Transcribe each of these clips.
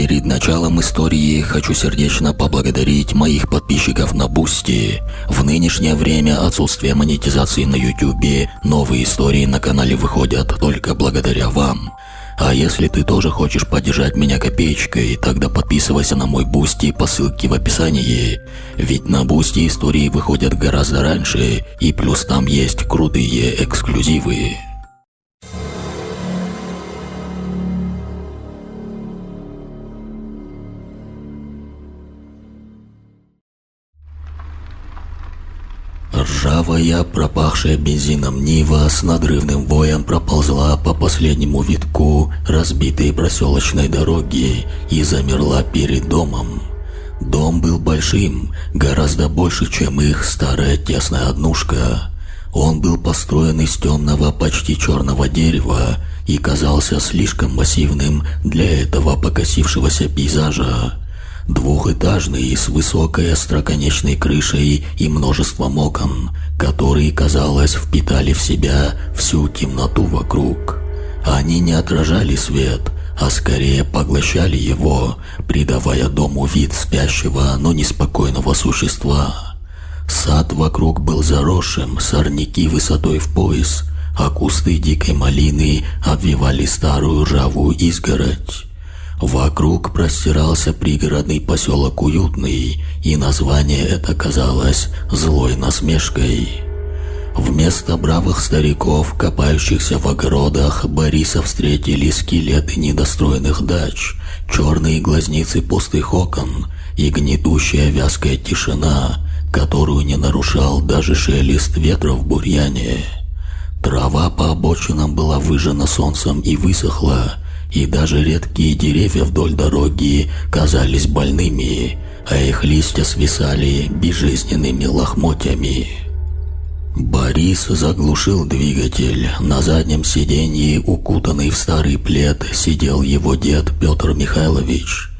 Перед началом истории хочу сердечно поблагодарить моих подписчиков на Бусти. В нынешнее время отсутствия монетизации на YouTube, новые истории на канале выходят только благодаря вам. А если ты тоже хочешь поддержать меня копеечкой, тогда подписывайся на мой Бусти по ссылке в описании. Ведь на Бусти истории выходят гораздо раньше, и плюс там есть крутые эксклюзивы. Ржавая, пропахшая бензином Нива с надрывным воем проползла по последнему витку разбитой проселочной дороги и замерла перед домом. Дом был большим, гораздо больше, чем их старая тесная однушка. Он был построен из темного, почти черного дерева и казался слишком массивным для этого покосившегося пейзажа. Двухэтажный, с высокой остроконечной крышей и множеством окон, которые, казалось, впитали в себя всю темноту вокруг. Они не отражали свет, а скорее поглощали его, придавая дому вид спящего, но неспокойного существа. Сад вокруг был заросшим, сорняки высотой в пояс, а кусты дикой малины обвивали старую ржавую изгородь. Вокруг простирался пригородный поселок Уютный, и название это казалось злой насмешкой. Вместо бравых стариков, копающихся в огородах, Бориса встретили скелеты недостроенных дач, черные глазницы пустых окон и гнетущая вязкая тишина, которую не нарушал даже шелест ветра в бурьяне. Трава по обочинам была выжжена солнцем и высохла, и даже редкие деревья вдоль дороги казались больными, а их листья свисали безжизненными лохмотьями. Борис заглушил двигатель. На заднем сиденье, укутанный в старый плед, сидел его дед Петр Михайлович.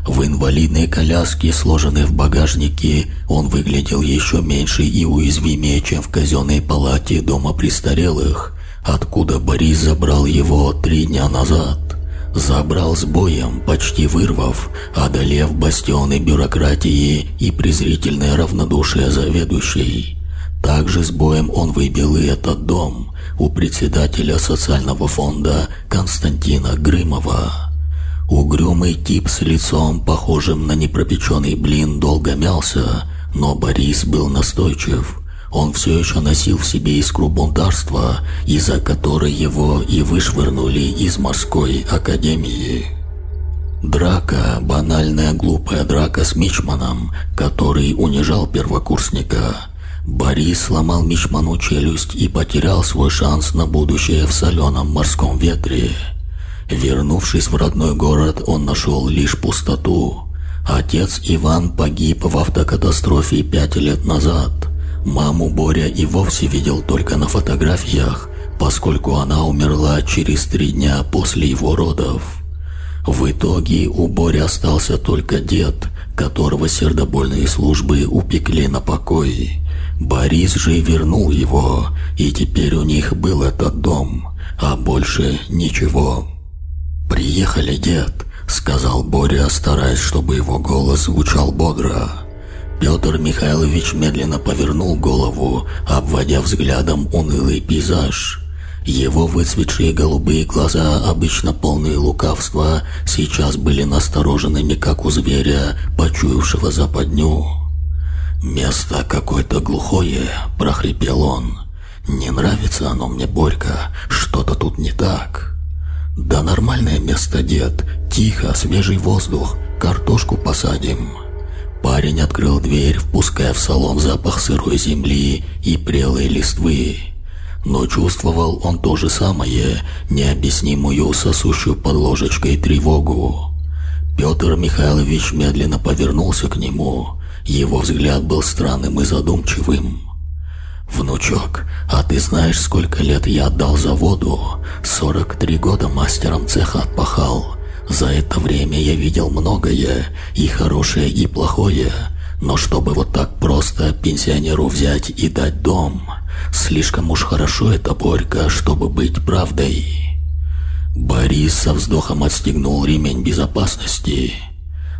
В инвалидной коляске, сложенной в багажнике, он выглядел еще меньше и уязвимее, чем в казенной палате дома престарелых, откуда Борис забрал его 3 дня назад. Забрал с боем, почти вырвав, одолев бастионы бюрократии и презрительное равнодушие заведующей. Также с боем он выбил и этот дом у председателя социального фонда Константина Грымова. Угрюмый тип с лицом, похожим на непропеченный блин, долго мялся, но Борис был настойчив. Он все еще носил в себе искру бунтарства, из-за которой его и вышвырнули из морской академии. Драка, банальная глупая драка с мичманом, который унижал первокурсника. Борис сломал мичману челюсть и потерял свой шанс на будущее в соленом морском ветре. Вернувшись в родной город, он нашел лишь пустоту. Отец Иван погиб в автокатастрофе 5 лет назад. Маму Боря и вовсе видел только на фотографиях, поскольку она умерла через 3 дня после его родов. В итоге у Бори остался только дед, которого сердобольные службы упекли на покой. Борис же вернул его, и теперь у них был этот дом, а больше ничего. «Приехали, дед», — сказал Боря, стараясь, чтобы его голос звучал бодро. Петр Михайлович медленно повернул голову, обводя взглядом унылый пейзаж. Его выцветшие голубые глаза, обычно полные лукавства, сейчас были настороженными, как у зверя, почуявшего западню. «Место какое-то глухое», – прохрипел он. «Не нравится оно мне, Борька, что-то тут не так». «Да нормальное место, дед, тихо, свежий воздух, картошку посадим». Парень открыл дверь, впуская в салон запах сырой земли и прелой листвы. Но чувствовал он то же самое, необъяснимую сосущую под ложечкой тревогу. Петр Михайлович медленно повернулся к нему. Его взгляд был странным и задумчивым. «Внучок, а ты знаешь, сколько лет я отдал заводу? 43 года мастером цеха отпахал. За это время я видел многое, и хорошее, и плохое, но чтобы вот так просто пенсионеру взять и дать дом, слишком уж хорошо это, Борька, чтобы быть правдой». Борис со вздохом отстегнул ремень безопасности.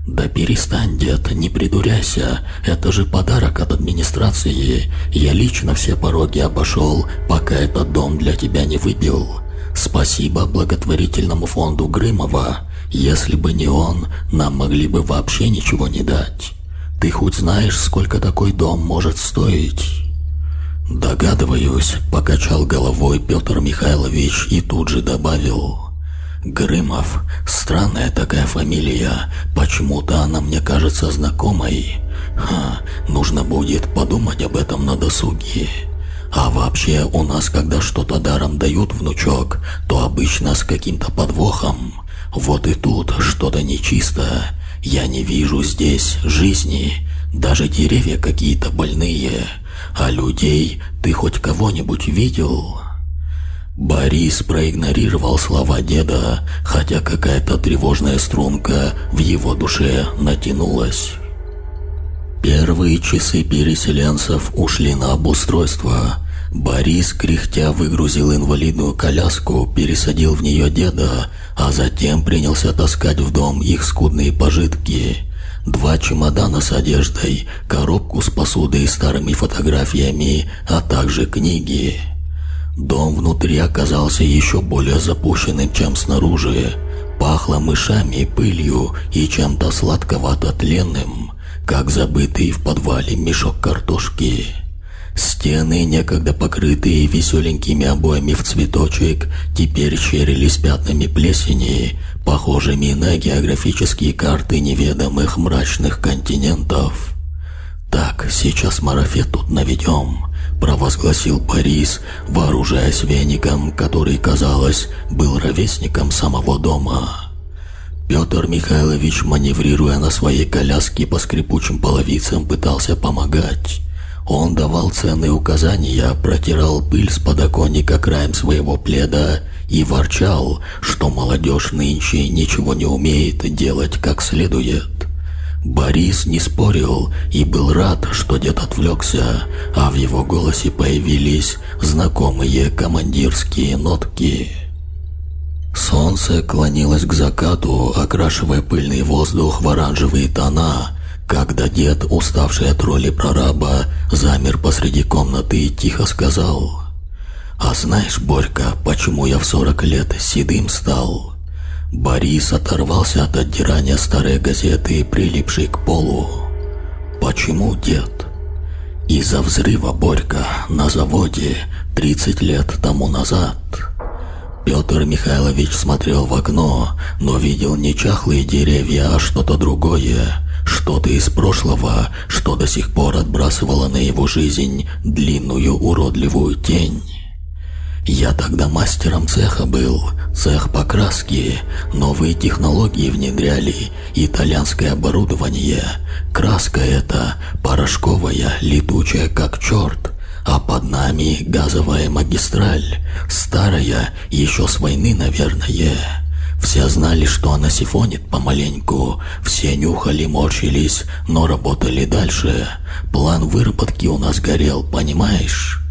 «Да перестань, дед, не придуряйся, это же подарок от администрации. Я лично все пороги обошел, пока этот дом для тебя не выбил. Спасибо благотворительному фонду Грымова. Если бы не он, нам могли бы вообще ничего не дать. Ты хоть знаешь, сколько такой дом может стоить?» «Догадываюсь», — покачал головой Петр Михайлович и тут же добавил: «Грымов, странная такая фамилия, почему-то она мне кажется знакомой. Нужно будет подумать об этом на досуге. А вообще у нас, когда что-то даром дают, внучок, то обычно с каким-то подвохом. Вот и тут что-то нечисто. Я не вижу здесь жизни, даже деревья какие-то больные. А людей ты хоть кого-нибудь видел?» Борис проигнорировал слова деда, хотя какая-то тревожная струнка в его душе натянулась. Первые часы переселенцев ушли на обустройство. Борис, кряхтя, выгрузил инвалидную коляску, пересадил в нее деда, а затем принялся таскать в дом их скудные пожитки. 2 чемодана с одеждой, коробку с посудой и старыми фотографиями, а также книги. Дом внутри оказался еще более запущенным, чем снаружи. Пахло мышами, пылью и чем-то сладковато-тленным, как забытый в подвале мешок картошки. Стены, некогда покрытые веселенькими обоями в цветочек, теперь щерились пятнами плесени, похожими на географические карты неведомых мрачных континентов. «Так, сейчас марафет тут наведем», — провозгласил Борис, вооружаясь веником, который, казалось, был ровесником самого дома. Петр Михайлович, маневрируя на своей коляске по скрипучим половицам, пытался помогать. Он давал ценные указания, протирал пыль с подоконника краем своего пледа и ворчал, что молодежь нынче ничего не умеет делать как следует. Борис не спорил и был рад, что дед отвлекся, а в его голосе появились знакомые командирские нотки. Солнце клонилось к закату, окрашивая пыльный воздух в оранжевые тона, когда дед, уставший от роли прораба, замер посреди комнаты и тихо сказал: «А знаешь, Борька, почему я в 40 лет седым стал?» Борис оторвался от отдирания старой газеты, прилипшей к полу. «Почему, дед?» «Из-за взрыва, Борька, на заводе 30 лет тому назад». Петр Михайлович смотрел в окно, но видел не чахлые деревья, а что-то другое, что-то из прошлого, что до сих пор отбрасывало на его жизнь длинную уродливую тень. «Я тогда мастером цеха был, цех покраски, новые технологии внедряли, итальянское оборудование, краска эта порошковая, летучая как черт, а под нами газовая магистраль, старая, еще с войны, наверное. Все знали, что она сифонит помаленьку, все нюхали, морщились, но работали дальше. План выработки у нас горел, понимаешь?»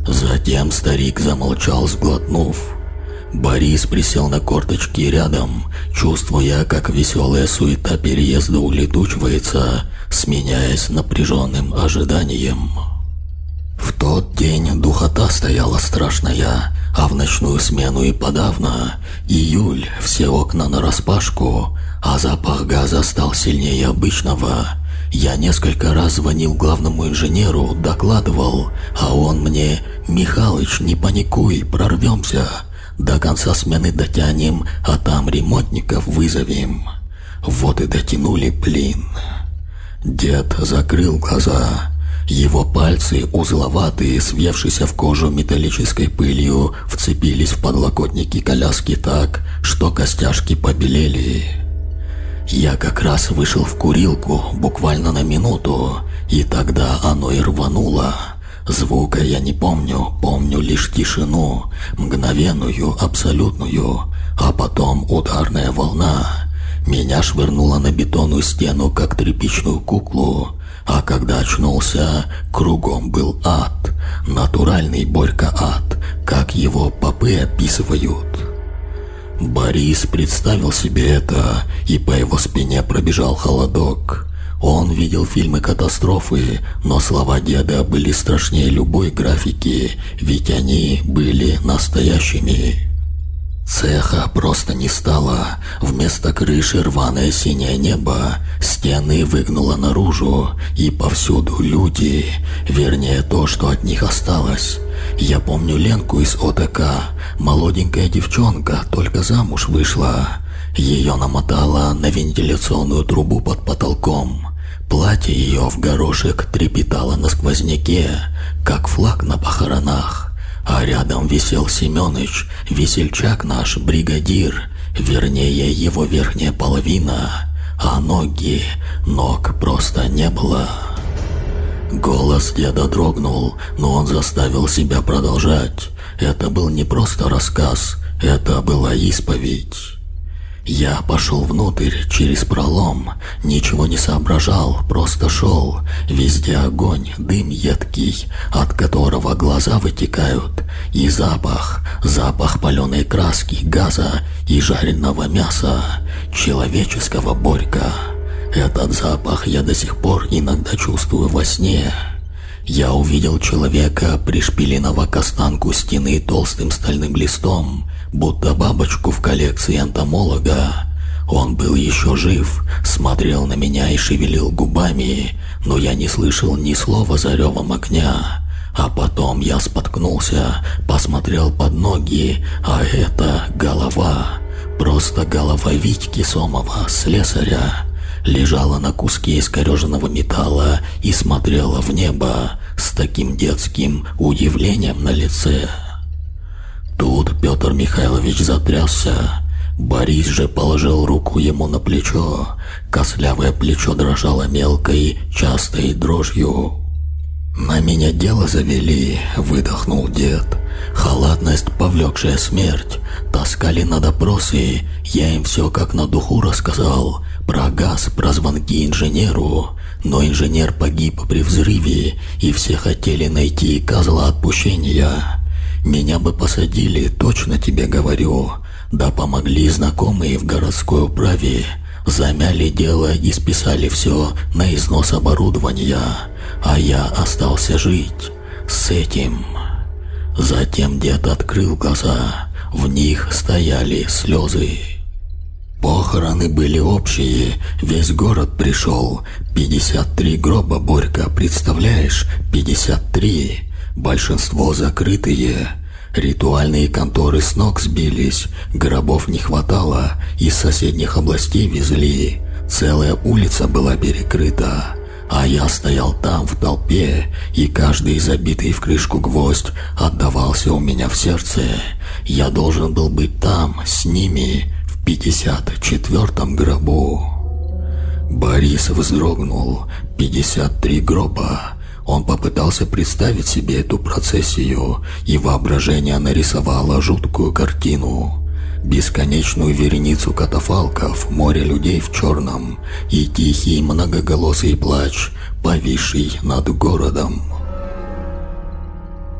Затем старик замолчал, сглотнув. Борис присел на корточки рядом, чувствуя, как веселая суета переезда улетучивается, сменяясь напряженным ожиданием. В тот день духота стояла страшная, а в ночную смену и подавно. Июль, все окна нараспашку, а запах газа стал сильнее обычного. Я несколько раз звонил главному инженеру, докладывал, а он мне: «Михалыч, не паникуй, прорвемся. До конца смены дотянем, а там ремонтников вызовем». Вот и дотянули, блин. Дед закрыл глаза. Его пальцы, узловатые, свевшиеся в кожу металлической пылью, вцепились в подлокотники коляски так, что костяшки побелели. Я как раз вышел в курилку буквально на минуту, и тогда оно и рвануло. Звука я не помню, помню лишь тишину, мгновенную, абсолютную, а потом ударная волна. Меня швырнуло на бетонную стену, как тряпичную куклу, а когда очнулся, кругом был ад, натуральный, Борька, ад, как его попы описывают. Борис представил себе это, и по его спине пробежал холодок. Он видел фильмы катастрофы, но слова деда были страшнее любой графики, ведь они были настоящими. Цеха просто не стало. Вместо крыши рваное синее небо, стены выгнуло наружу, и повсюду люди, вернее то, что от них осталось. Я помню Ленку из ОТК, молоденькая девчонка, только замуж вышла. Ее намотало на вентиляционную трубу под потолком. Платье ее в горошек трепетало на сквозняке, как флаг на похоронах. А рядом висел Семёныч, весельчак наш, бригадир, вернее его верхняя половина, а ног просто не было. Голос деда дрогнул, но он заставил себя продолжать. Это был не просто рассказ, это была исповедь. Я пошел внутрь, через пролом, ничего не соображал, просто шел. Везде огонь, дым едкий, от которого глаза вытекают, и запах паленой краски, газа и жареного мяса, человеческого Борька. Этот запах я до сих пор иногда чувствую во сне. Я увидел человека, пришпиленного к останку стены толстым стальным листом, будто бабочку в коллекции энтомолога. Он был еще жив, смотрел на меня и шевелил губами, но я не слышал ни слова за ревом огня. А потом я споткнулся, посмотрел под ноги, а это голова, просто голова Витьки Сомова, слесаря, лежала на куске искореженного металла и смотрела в небо с таким детским удивлением на лице. Тут Петр Михайлович затрясся. Борис же положил руку ему на плечо. Костлявое плечо дрожало мелкой, частой дрожью. «На меня дело завели», — выдохнул дед. «Халатность, повлекшая смерть. Таскали на допросы. Я им все как на духу рассказал. Про газ, про звонки инженеру. Но инженер погиб при взрыве, и все хотели найти козла отпущения. Меня бы посадили, точно тебе говорю. Да помогли знакомые в городской управе. Замяли дело и списали все на износ оборудования, а я остался жить с этим». Затем дед открыл глаза, в них стояли слезы. Похороны были общие, весь город пришел. 53 гроба, Борька, представляешь? 53. Большинство закрытые. Ритуальные конторы с ног сбились, гробов не хватало, из соседних областей везли. Целая улица была перекрыта. А я стоял там в толпе, и каждый забитый в крышку гвоздь отдавался у меня в сердце. Я должен был быть там, с ними, в 54-м гробу. Борис вздрогнул. 53 гроба. Он попытался представить себе эту процессию, и воображение нарисовало жуткую картину. Бесконечную вереницу катафалков, море людей в черном и тихий многоголосый плач, повисший над городом.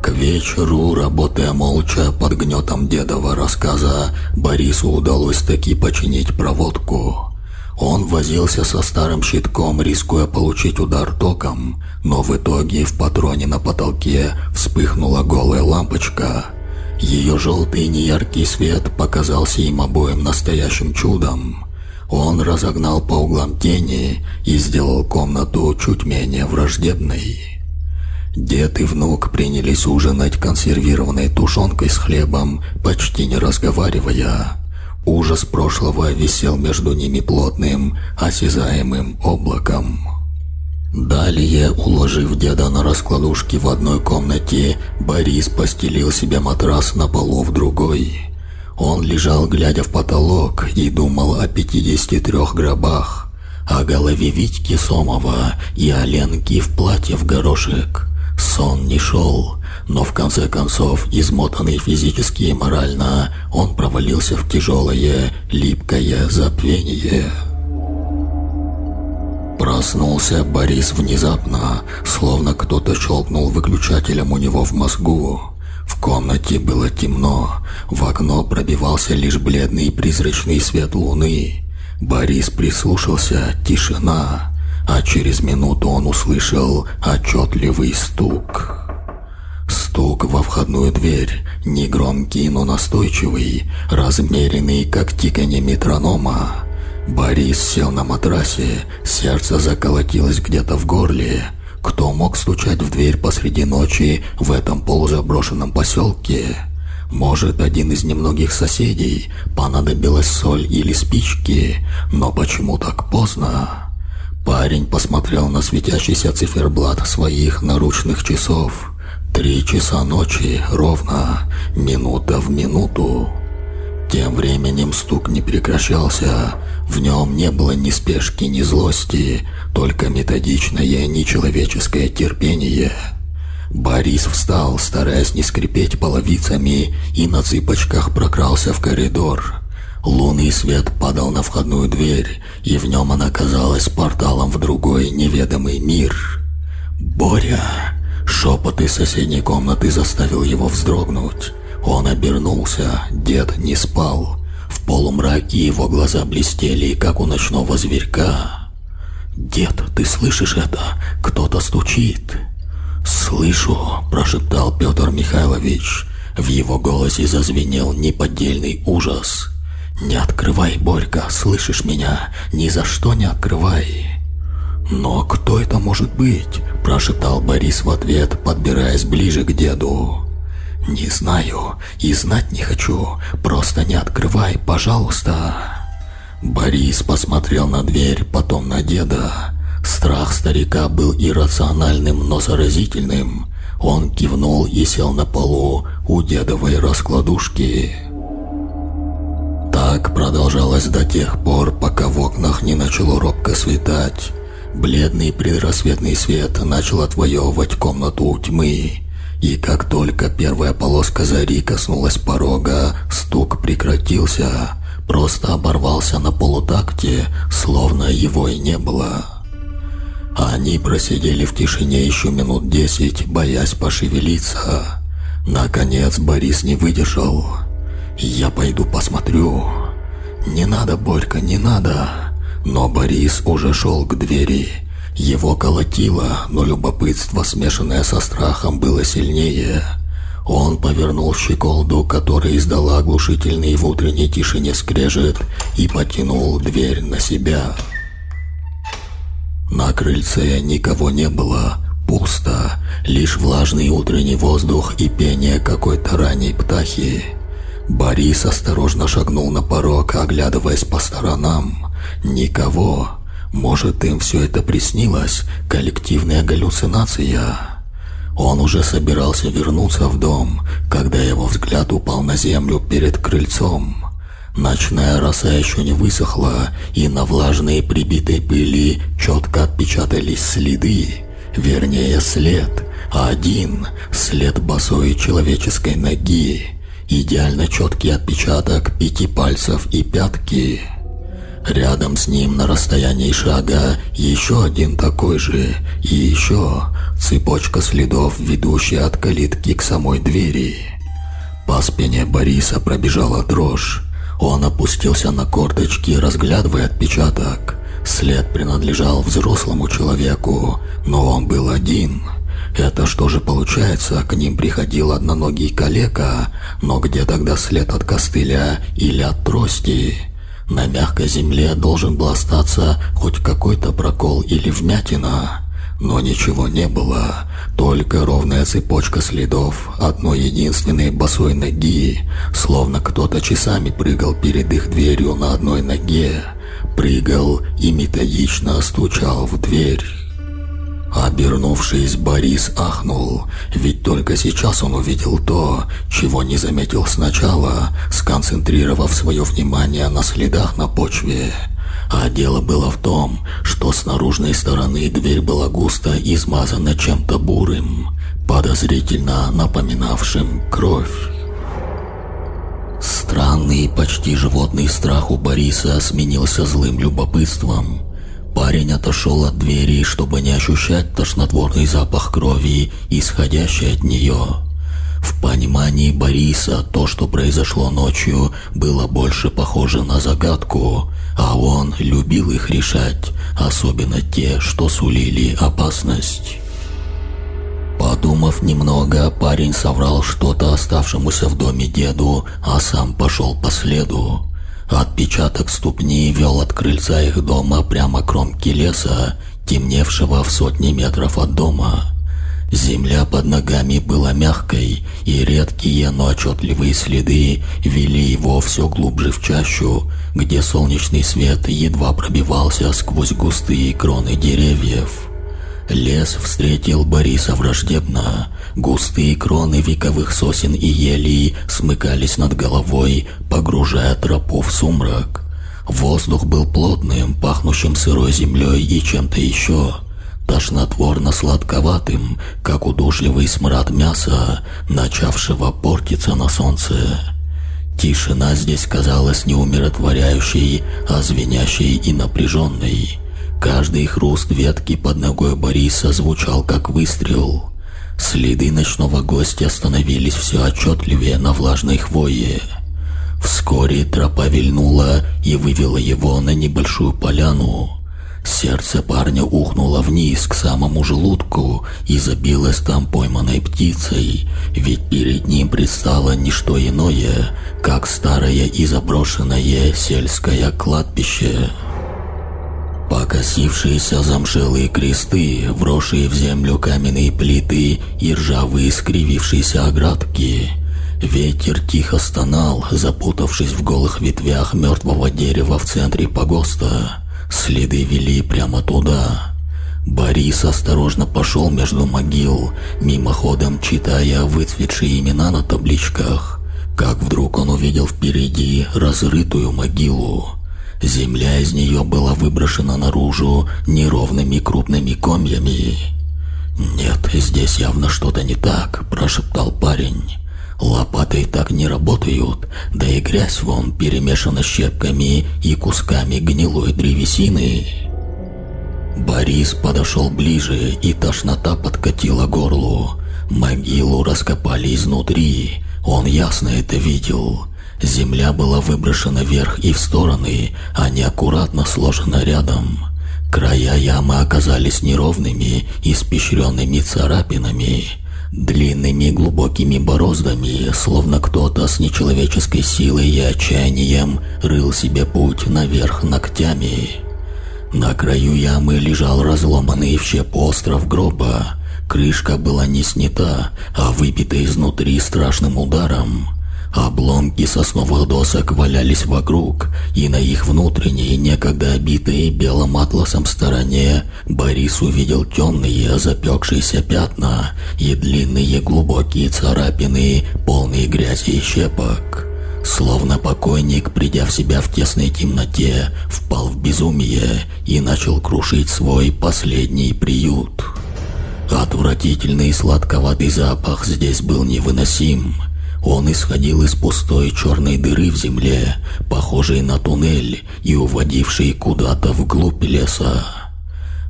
К вечеру, работая молча под гнетом дедова рассказа, Борису удалось таки починить проводку. Он возился со старым щитком, рискуя получить удар током, но в итоге в патроне на потолке вспыхнула голая лампочка. Ее желтый неяркий свет показался им обоим настоящим чудом. Он разогнал по углам тени и сделал комнату чуть менее враждебной. Дед и внук принялись ужинать консервированной тушенкой с хлебом, почти не разговаривая. Ужас прошлого висел между ними плотным, осязаемым облаком. Далее, уложив деда на раскладушке в одной комнате, Борис постелил себе матрас на полу в другой. Он лежал, глядя в потолок, и думал о 53 гробах, о голове Витьки Сомова и о Ленке в платье в горошек. Сон не шел, но в конце концов, измотанный физически и морально, он провалился в тяжелое, липкое забвение. Проснулся Борис внезапно, словно кто-то щелкнул выключателем у него в мозгу. В комнате было темно, в окно пробивался лишь бледный призрачный свет луны. Борис прислушался, тишина, а через минуту он услышал отчетливый стук. Стук во входную дверь, негромкий, но настойчивый, размеренный, как тиканье метронома. Борис сел на матрасе, сердце заколотилось где-то в горле. Кто мог стучать в дверь посреди ночи в этом полузаброшенном поселке? Может, один из немногих соседей, понадобилась соль или спички, но почему так поздно? Парень посмотрел на светящийся циферблат своих наручных часов. 3 часа ночи, ровно, минута в минуту. Тем временем стук не прекращался, в нем не было ни спешки, ни злости, только методичное нечеловеческое терпение. Борис встал, стараясь не скрипеть половицами, и на цыпочках прокрался в коридор. Лунный свет падал на входную дверь, и в нем она казалась порталом в другой неведомый мир. «Боря!» Шепот из соседней комнаты заставил его вздрогнуть. Он обернулся, дед не спал. В полумраке его глаза блестели, как у ночного зверька. «Дед, ты слышишь это? Кто-то стучит!» «Слышу!» – прошептал Петр Михайлович. В его голосе зазвенел неподдельный ужас. «Не открывай, Борька, слышишь меня? Ни за что не открывай!» «Но кто это может быть?» – прошептал Борис в ответ, подбираясь ближе к деду. «Не знаю и знать не хочу, просто не открывай, пожалуйста!» Борис посмотрел на дверь, потом на деда. Страх старика был иррациональным, но заразительным. Он кивнул и сел на полу у дедовой раскладушки. Так продолжалось до тех пор, пока в окнах не начало робко светать. Бледный предрассветный свет начал отвоевывать комнату у тьмы. И как только первая полоска зари коснулась порога, стук прекратился, просто оборвался на полутакте, словно его и не было. Они просидели в тишине еще минут 10, боясь пошевелиться. Наконец Борис не выдержал. «Я пойду посмотрю». «Не надо, Борька, не надо». Но Борис уже шел к двери. Его колотило, но любопытство, смешанное со страхом, было сильнее. Он повернул щеколду, которая издала оглушительный в утренней тишине скрежет, и потянул дверь на себя. На крыльце никого не было, пусто, лишь влажный утренний воздух и пение какой-то ранней птахи. Борис осторожно шагнул на порог, оглядываясь по сторонам. Никого. Может, им все это приснилось, коллективная галлюцинация? Он уже собирался вернуться в дом, когда его взгляд упал на землю перед крыльцом. Ночная роса еще не высохла, и на влажной прибитой пыли четко отпечатались следы. Вернее, след. Один. След босой человеческой ноги. Идеально четкий отпечаток 5 пальцев и пятки. Рядом с ним на расстоянии шага еще один такой же, и еще цепочка следов, ведущая от калитки к самой двери. По спине Бориса пробежала дрожь. Он опустился на корточки, разглядывая отпечаток. След принадлежал взрослому человеку, но он был один. Это что же получается, к ним приходил одноногий калека, но где тогда след от костыля или от трости? На мягкой земле должен был остаться хоть какой-то прокол или вмятина, но ничего не было, только ровная цепочка следов одной единственной босой ноги, словно кто-то часами прыгал перед их дверью на одной ноге, прыгал и методично стучал в дверь. Обернувшись, Борис ахнул, ведь только сейчас он увидел то, чего не заметил сначала, сконцентрировав свое внимание на следах на почве. А дело было в том, что с наружной стороны дверь была густо измазана чем-то бурым, подозрительно напоминавшим кровь. Странный, почти животный страх у Бориса сменился злым любопытством. Парень отошел от двери, чтобы не ощущать тошнотворный запах крови, исходящий от нее. В понимании Бориса то, что произошло ночью, было больше похоже на загадку, а он любил их решать, особенно те, что сулили опасность. Подумав немного, парень соврал что-то оставшемуся в доме деду, а сам пошел по следу. Отпечаток ступни вел от крыльца их дома прямо к кромке леса, темневшего в сотни метров от дома. Земля под ногами была мягкой, и редкие, но отчетливые следы вели его все глубже в чащу, где солнечный свет едва пробивался сквозь густые кроны деревьев. Лес встретил Бориса враждебно. Густые кроны вековых сосен и елей смыкались над головой, погружая тропу в сумрак. Воздух был плотным, пахнущим сырой землей и чем-то еще. Тошнотворно-сладковатым, как удушливый смрад мяса, начавшего портиться на солнце. Тишина здесь казалась не умиротворяющей, а звенящей и напряженной. Каждый хруст ветки под ногой Бориса звучал как выстрел. Следы ночного гостя становились все отчетливее на влажной хвое. Вскоре тропа вильнула и вывела его на небольшую поляну. Сердце парня ухнуло вниз к самому желудку и забилось там пойманной птицей, ведь перед ним предстало не что иное, как старое и заброшенное сельское кладбище. Покосившиеся замшелые кресты, вросшие в землю каменные плиты и ржавые скривившиеся оградки. Ветер тихо стонал, запутавшись в голых ветвях мертвого дерева в центре погоста. Следы вели прямо туда. Борис осторожно пошел между могил, мимоходом читая выцветшие имена на табличках, как вдруг он увидел впереди разрытую могилу. Земля из нее была выброшена наружу неровными крупными комьями. «Нет, здесь явно что-то не так», – прошептал парень. «Лопаты так не работают, да и грязь вон перемешана щепками и кусками гнилой древесины». Борис подошел ближе, и тошнота подкатила горлу. Могилу раскопали изнутри, он ясно это видел. Земля была выброшена вверх и в стороны, а не аккуратно сложена рядом. Края ямы оказались неровными, испещренными царапинами, длинными глубокими бороздами, словно кто-то с нечеловеческой силой и отчаянием рыл себе путь наверх ногтями. На краю ямы лежал разломанный в щепу остров гроба. Крышка была не снята, а выбита изнутри страшным ударом. Обломки сосновых досок валялись вокруг, и на их внутренней, некогда обитой белым атласом стороне, Борис увидел темные запекшиеся пятна и длинные глубокие царапины, полные грязи и щепок. Словно покойник, придя в себя в тесной темноте, впал в безумие и начал крушить свой последний приют. Отвратительный сладковатый запах здесь был невыносим. Он исходил из пустой черной дыры в земле, похожей на туннель и уводившей куда-то вглубь леса.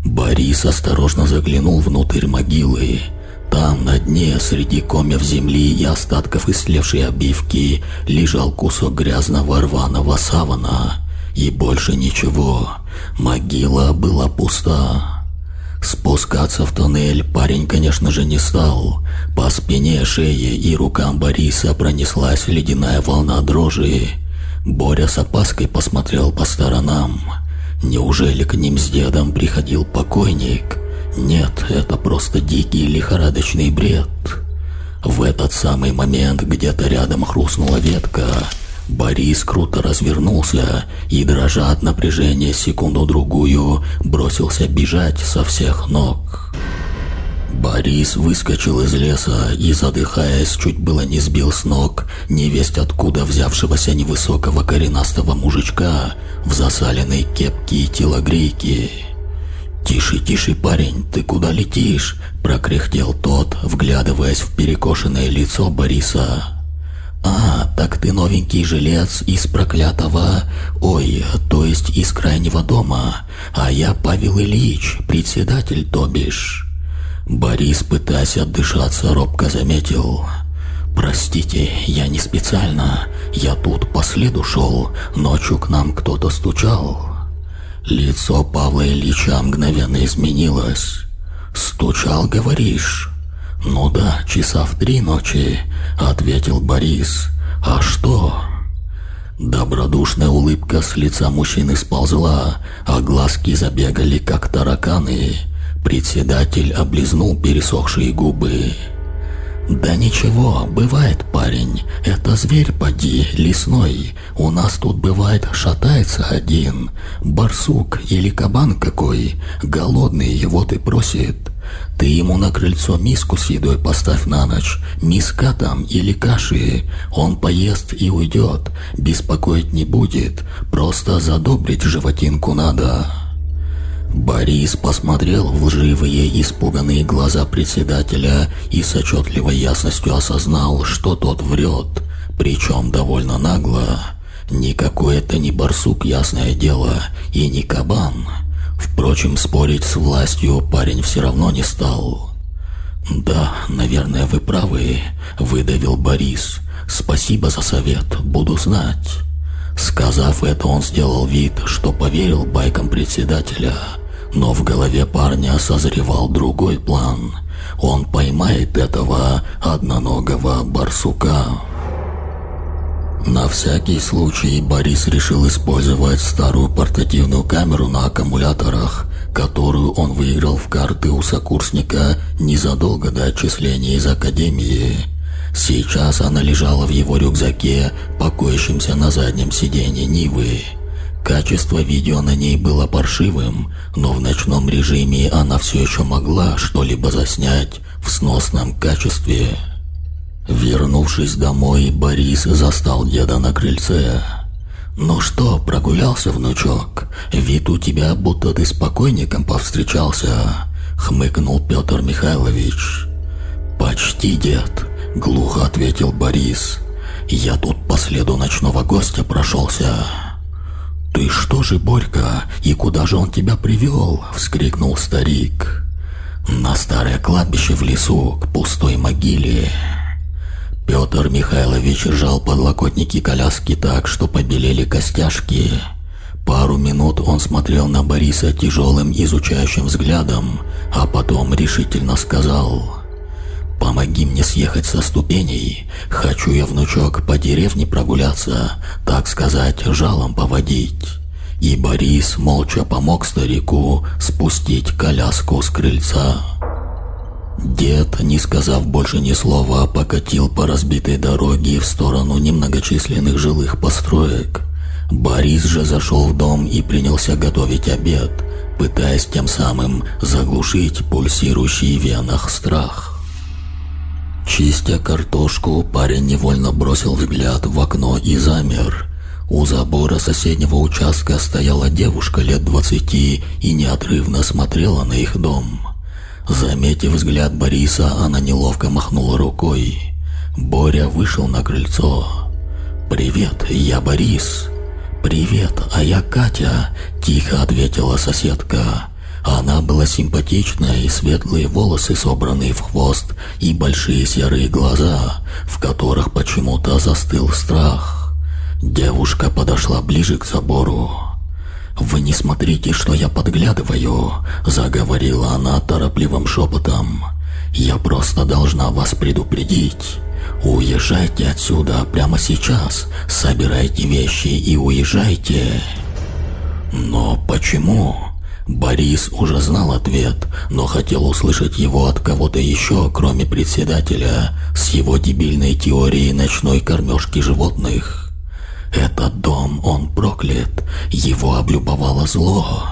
Борис осторожно заглянул внутрь могилы. Там, на дне, среди комьев земли и остатков истлевшей обивки, лежал кусок грязного рваного савана. И больше ничего. Могила была пуста. Спускаться в туннель парень, конечно же, не стал. По спине, шее и рукам Бориса пронеслась ледяная волна дрожи. Боря с опаской посмотрел по сторонам. Неужели к ним с дедом приходил покойник? Нет, это просто дикий лихорадочный бред. В этот самый момент где-то рядом хрустнула ветка. Борис круто развернулся и, дрожа от напряжения секунду-другую, бросился бежать со всех ног. Борис выскочил из леса и, задыхаясь, чуть было не сбил с ног невесть откуда взявшегося невысокого коренастого мужичка в засаленной кепке и телогрейке. «Тише, тише, парень, ты куда летишь?» – прокряхтел тот, вглядываясь в перекошенное лицо Бориса. «А, так ты новенький жилец из проклятого... Ой, то есть из крайнего дома. А я Павел Ильич, председатель, то бишь». Борис, пытаясь отдышаться, робко заметил: «Простите, я не специально. Я тут по следу шел. Ночью к нам кто-то стучал». Лицо Павла Ильича мгновенно изменилось. «Стучал, говоришь?» «Ну да, часа в 3 ночи», — ответил Борис. «А что?» Добродушная улыбка с лица мужчины сползла, а глазки забегали, как тараканы. Председатель облизнул пересохшие губы. «Да ничего, бывает, парень. Это зверь поди, лесной. У нас тут бывает шатается один. Барсук или кабан какой. Голодный, вот и просит. Ты ему на крыльцо миску с едой поставь на ночь. Миска там или каши. Он поест и уйдет. Беспокоить не будет. Просто задобрить животинку надо». Борис посмотрел в лживые, испуганные глаза председателя и с отчетливой ясностью осознал, что тот врет, причем довольно нагло. Никакой это не барсук, ясное дело, и не кабан. Впрочем, спорить с властью парень все равно не стал. «Да, наверное, вы правы», — выдавил Борис. «Спасибо за совет, буду знать». Сказав это, он сделал вид, что поверил байкам председателя, но в голове парня созревал другой план. Он поймает этого одноногого барсука. На всякий случай Борис решил использовать старую портативную камеру на аккумуляторах, которую он выиграл в карты у сокурсника незадолго до отчисления из академии. Сейчас она лежала в его рюкзаке, покоящемся на заднем сиденье Нивы. Качество видео на ней было паршивым, но в ночном режиме она все еще могла что-либо заснять в сносном качестве. Вернувшись домой, Борис застал деда на крыльце. «Ну что, прогулялся, внучок? Вид у тебя, будто ты с покойником повстречался», — хмыкнул Петр Михайлович. «Почти, дед», — глухо ответил Борис. «Я тут по следу ночного гостя прошелся». «Ты что же, Борька, и куда же он тебя привел?» — вскрикнул старик. «На старое кладбище в лесу, к пустой могиле». Петр Михайлович сжал подлокотники коляски так, что побелели костяшки. Пару минут он смотрел на Бориса тяжелым изучающим взглядом, а потом решительно сказал: «Помоги мне съехать со ступеней. Хочу я, внучок, по деревне прогуляться, так сказать, жалом поводить». И Борис молча помог старику спустить коляску с крыльца. Дед, не сказав больше ни слова, покатил по разбитой дороге в сторону немногочисленных жилых построек. Борис же зашел в дом и принялся готовить обед, пытаясь тем самым заглушить пульсирующий в венах страх. Чистя картошку, парень невольно бросил взгляд в окно и замер. У забора соседнего участка стояла девушка лет 20 и неотрывно смотрела на их дом. Заметив взгляд Бориса, она неловко махнула рукой. Боря вышел на крыльцо. «Привет, я Борис». «Привет, а я Катя», – тихо ответила соседка. Она была симпатичная, светлые волосы собранные в хвост и большие серые глаза, в которых почему-то застыл страх. Девушка подошла ближе к забору. «Вы не смотрите, что я подглядываю», – заговорила она торопливым шепотом. «Я просто должна вас предупредить. Уезжайте отсюда прямо сейчас, собирайте вещи и уезжайте». «Но почему?» Борис уже знал ответ, но хотел услышать его от кого-то еще, кроме председателя, с его дебильной теорией ночной кормежки животных. «Этот дом, он проклят, его облюбовало зло».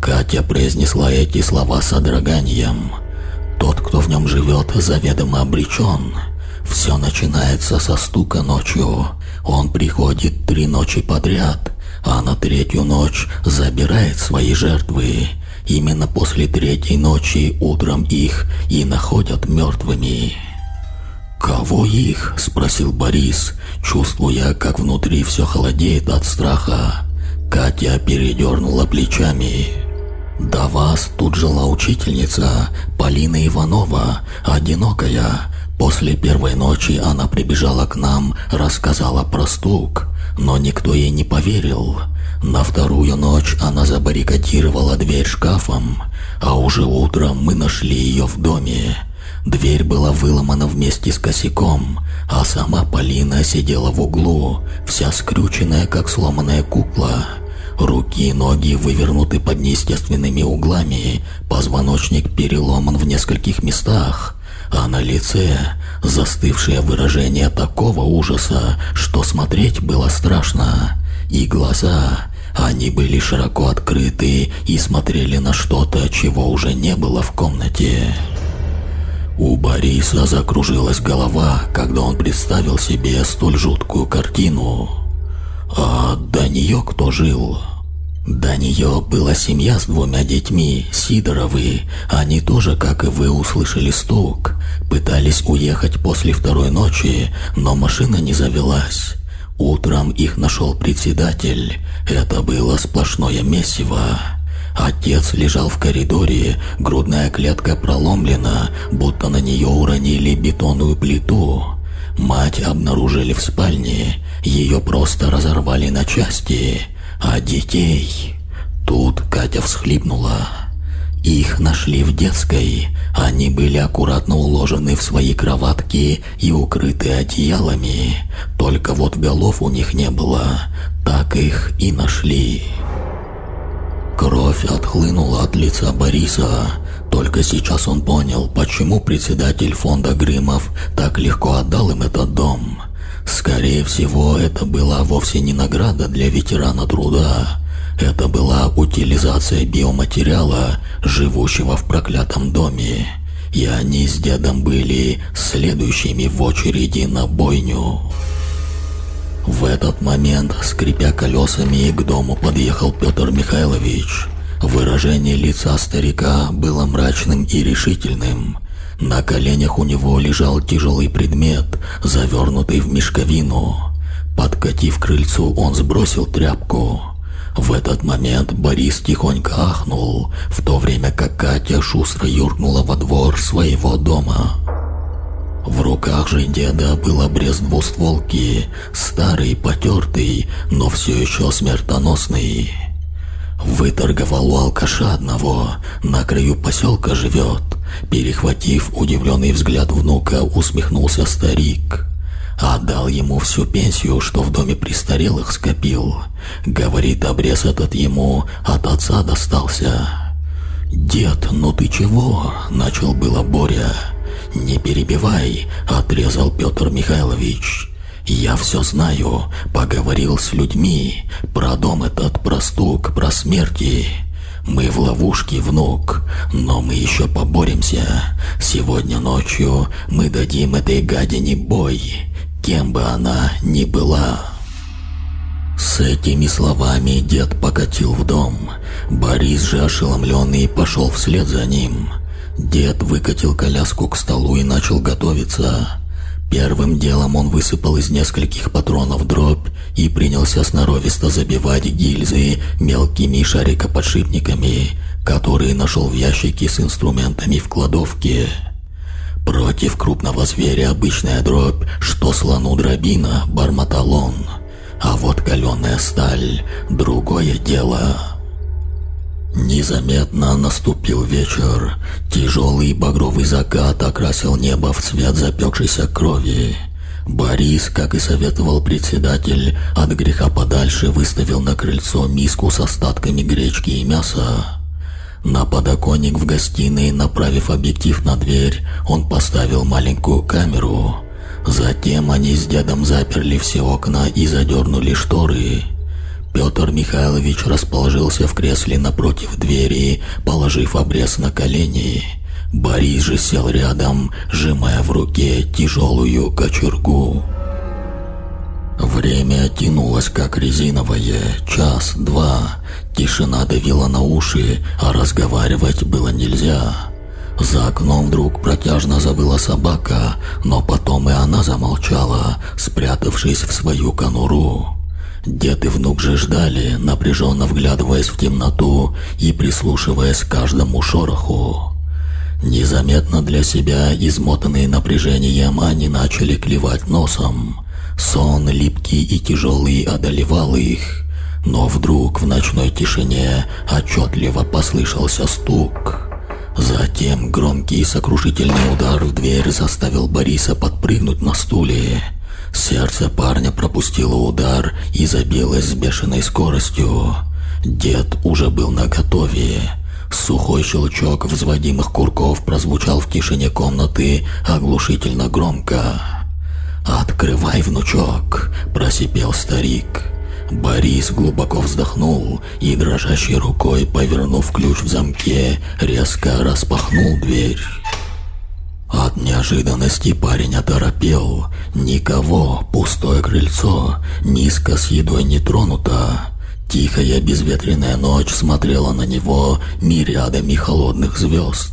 Катя произнесла эти слова с содроганием. «Тот, кто в нем живет, заведомо обречен. Все начинается со стука ночью. Он приходит 3 ночи подряд, а на 3-ю ночь забирает свои жертвы. Именно после 3-й ночи утром их и находят мертвыми». «Кого их?» – спросил Борис, чувствуя, как внутри все холодеет от страха. Катя передернула плечами. «До вас тут жила учительница Полина Иванова, одинокая. После первой ночи она прибежала к нам, рассказала про стук, но никто ей не поверил. На вторую ночь она забаррикадировала дверь шкафом, а уже утром мы нашли ее в доме. Дверь была выломана вместе с косяком, а сама Полина сидела в углу, вся скрюченная, как сломанная кукла. Руки и ноги вывернуты под неестественными углами, позвоночник переломан в нескольких местах, а на лице застывшее выражение такого ужаса, что смотреть было страшно. И глаза, они были широко открыты и смотрели на что-то, чего уже не было в комнате. У Бориса закружилась голова, когда он представил себе столь жуткую картину. А до нее кто жил? До нее была семья с 2 детьми, Сидоровы. Они тоже, как и вы, услышали стук. Пытались уехать после второй ночи, но машина не завелась. Утром их нашел председатель. Это было сплошное месиво. Отец лежал в коридоре, грудная клетка проломлена, будто на нее уронили бетонную плиту. Мать обнаружили в спальне, ее просто разорвали на части. А детей... Тут Катя всхлипнула. Их нашли в детской. Они были аккуратно уложены в свои кроватки и укрыты одеялами. Только вот голов у них не было. Так их и нашли. Кровь отхлынула от лица Бориса. Только сейчас он понял, почему председатель фонда Грымов так легко отдал им этот дом. Скорее всего, это была вовсе не награда для ветерана труда. Это была утилизация биоматериала, живущего в проклятом доме. И они с дедом были следующими в очереди на бойню. В этот момент, скрипя колесами, к дому подъехал Петр Михайлович. Выражение лица старика было мрачным и решительным. На коленях у него лежал тяжелый предмет, завернутый в мешковину. Подкатив к крыльцу, он сбросил тряпку. В этот момент Борис тихонько ахнул, в то время как Катя шустро юркнула во двор своего дома. В руках же деда был обрез двустволки, старый, потертый, но все еще смертоносный. Выторговал у алкаша одного, на краю поселка живет. Перехватив удивленный взгляд внука, усмехнулся старик. Отдал ему всю пенсию, что в доме престарелых скопил. Говорит, обрез этот ему от отца достался. «Дед, ну ты чего?» – начал было Боря. «Не перебивай», – отрезал Петр Михайлович. «Я все знаю, поговорил с людьми, про дом этот, про стук, про смерти. Мы в ловушке, внук, но мы еще поборемся. Сегодня ночью мы дадим этой гадине бой, кем бы она ни была». С этими словами дед покатил в дом. Борис же, ошеломленный, пошел вслед за ним. Дед выкатил коляску к столу и начал готовиться. Первым делом он высыпал из нескольких патронов дробь и принялся сноровисто забивать гильзы мелкими шарикоподшипниками, которые нашел в ящике с инструментами в кладовке. «Против крупного зверя обычная дробь, что слону дробина», — бормотал он. «А вот каленая сталь — другое дело». Незаметно наступил вечер. Тяжелый багровый закат окрасил небо в цвет запекшейся крови. Борис, как и советовал председатель, от греха подальше выставил на крыльцо миску с остатками гречки и мяса. На подоконник в гостиной, направив объектив на дверь, он поставил маленькую камеру. Затем они с дедом заперли все окна и задернули шторы. Петр Михайлович расположился в кресле напротив двери, положив обрез на колени. Борис же сел рядом, сжимая в руке тяжелую кочергу. Время тянулось как резиновое, час-два. Тишина давила на уши, а разговаривать было нельзя. За окном вдруг протяжно завыла собака, но потом и она замолчала, спрятавшись в свою конуру. Дед и внук же ждали, напряженно вглядываясь в темноту и прислушиваясь к каждому шороху. Незаметно для себя, измотанные напряжением, они начали клевать носом. Сон, липкий и тяжелый, одолевал их. Но вдруг в ночной тишине отчетливо послышался стук. Затем громкий сокрушительный удар в дверь заставил Бориса подпрыгнуть на стуле. Сердце парня пропустило удар и забилось с бешеной скоростью. Дед уже был наготове. Сухой щелчок взводимых курков прозвучал в тишине комнаты оглушительно громко. «Открывай, внучок!» – просипел старик. Борис глубоко вздохнул и дрожащей рукой, повернув ключ в замке, резко распахнул дверь. От неожиданности парень оторопел. Никого, пустое крыльцо, миска с едой не тронута. Тихая безветренная ночь смотрела на него мириадами холодных звезд.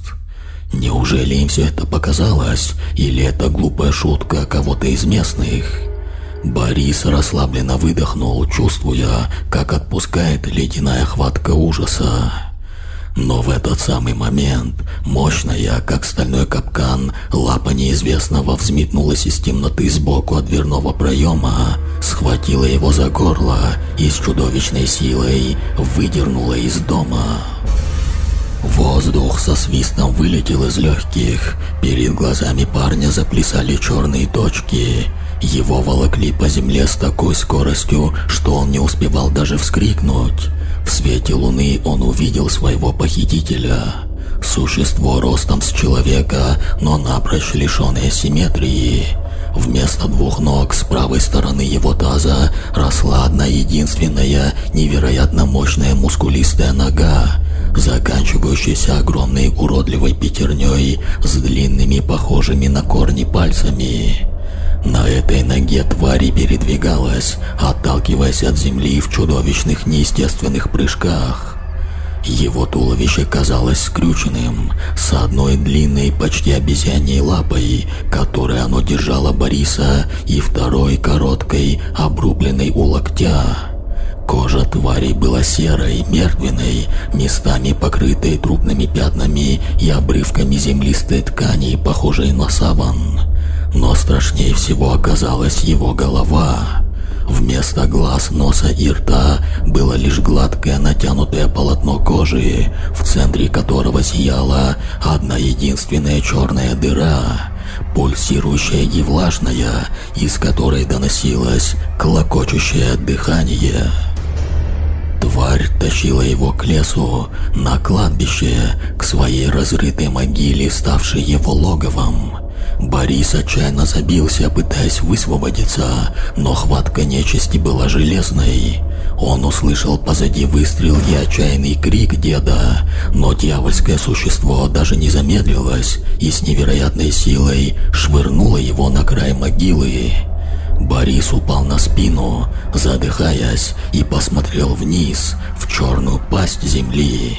Неужели им все это показалось, или это глупая шутка кого-то из местных? Борис расслабленно выдохнул, чувствуя, как отпускает ледяная хватка ужаса. Но в этот самый момент мощная, как стальной капкан, лапа неизвестного взметнулась из темноты сбоку от дверного проема, схватила его за горло и с чудовищной силой выдернула из дома. Воздух со свистом вылетел из легких, перед глазами парня заплясали черные точки. Его волокли по земле с такой скоростью, что он не успевал даже вскрикнуть. В свете луны он увидел своего похитителя. Существо ростом с человека, но напрочь лишенное симметрии. Вместо двух ног с правой стороны его таза росла одна единственная, невероятно мощная мускулистая нога, заканчивающаяся огромной уродливой пятерней с длинными, похожими на корни пальцами. На этой ноге тварь передвигалась, отталкиваясь от земли в чудовищных неестественных прыжках. Его туловище казалось скрюченным, с одной длинной, почти обезьяньей лапой, которой оно держало Бориса, и второй короткой, обрубленной у локтя. Кожа твари была серой, мертвенной, местами покрытой трупными пятнами и обрывками землистой ткани, похожей на саван. Но страшнее всего оказалась его голова. Вместо глаз, носа и рта было лишь гладкое натянутое полотно кожи, в центре которого сияла одна единственная черная дыра, пульсирующая и влажная, из которой доносилось клокочущее дыхание. Тварь тащила его к лесу, на кладбище, к своей разрытой могиле, ставшей его логовом. Борис отчаянно забился, пытаясь высвободиться, но хватка нечисти была железной. Он услышал позади выстрел и отчаянный крик деда, но дьявольское существо даже не замедлилось и с невероятной силой швырнуло его на край могилы. Борис упал на спину, задыхаясь, и посмотрел вниз, в черную пасть земли.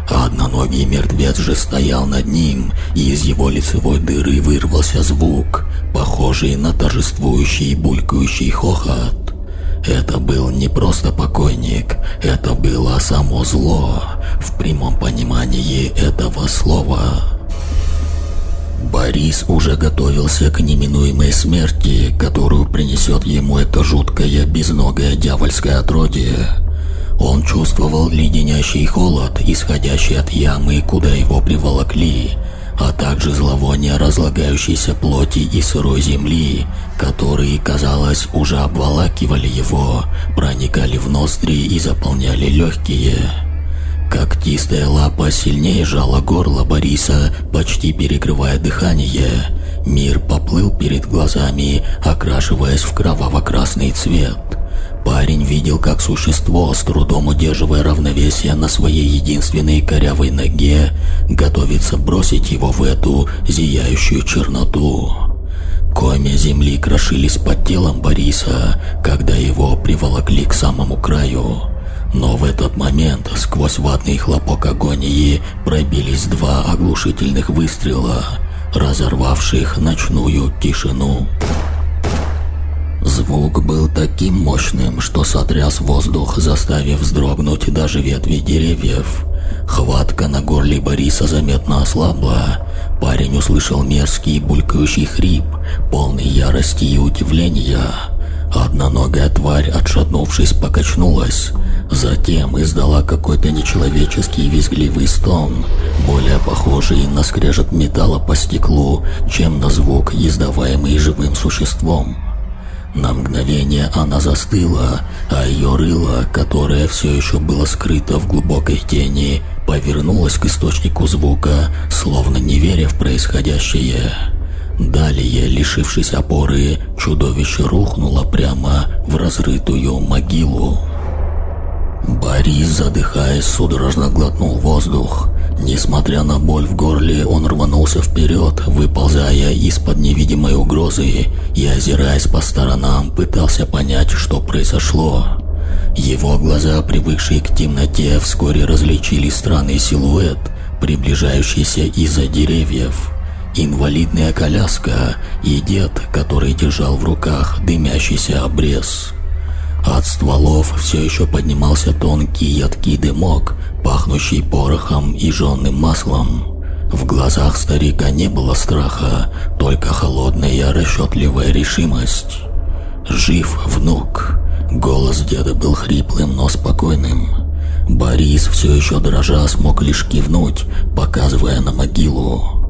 Одноногий мертвец же стоял над ним, и из его лицевой дыры вырвался звук, похожий на торжествующий булькающий хохот. Это был не просто покойник, это было само зло, в прямом понимании этого слова. Борис уже готовился к неминуемой смерти, которую принесет ему это жуткое безногое дьявольское отродье. Он чувствовал леденящий холод, исходящий от ямы, куда его приволокли, а также зловоние разлагающейся плоти и сырой земли, которые, казалось, уже обволакивали его, проникали в ноздри и заполняли легкие. Когтистая лапа сильнее сжала горло Бориса, почти перекрывая дыхание. Мир поплыл перед глазами, окрашиваясь в кроваво-красный цвет. Парень видел, как существо, с трудом удерживая равновесие на своей единственной корявой ноге, готовится бросить его в эту зияющую черноту. Комья земли крошились под телом Бориса, когда его приволокли к самому краю. Но в этот момент сквозь ватный хлопок агонии пробились два оглушительных выстрела, разорвавших ночную тишину. Звук был таким мощным, что сотряс воздух, заставив вздрогнуть даже ветви деревьев. Хватка на горле Бориса заметно ослабла. Парень услышал мерзкий булькающий хрип, полный ярости и удивления. Одноногая тварь, отшатнувшись, покачнулась. Затем издала какой-то нечеловеческий визгливый стон, более похожий на скрежет металла по стеклу, чем на звук, издаваемый живым существом. На мгновение она застыла, а ее рыло, которое все еще было скрыто в глубокой тени, повернулось к источнику звука, словно не веря в происходящее. Далее, лишившись опоры, чудовище рухнуло прямо в разрытую могилу. Борис, задыхаясь, судорожно глотнул воздух. Несмотря на боль в горле, он рванулся вперед, выползая из-под невидимой угрозы и, озираясь по сторонам, пытался понять, что произошло. Его глаза, привыкшие к темноте, вскоре различили странный силуэт, приближающийся из-за деревьев. Инвалидная коляска и дед, который держал в руках дымящийся обрез. От стволов все еще поднимался тонкий едкий дымок, пахнущий порохом и жженым маслом. В глазах старика не было страха, только холодная расчетливая решимость. «Жив, внук!» Голос деда был хриплым, но спокойным. Борис, все еще дрожа, смог лишь кивнуть, показывая на могилу.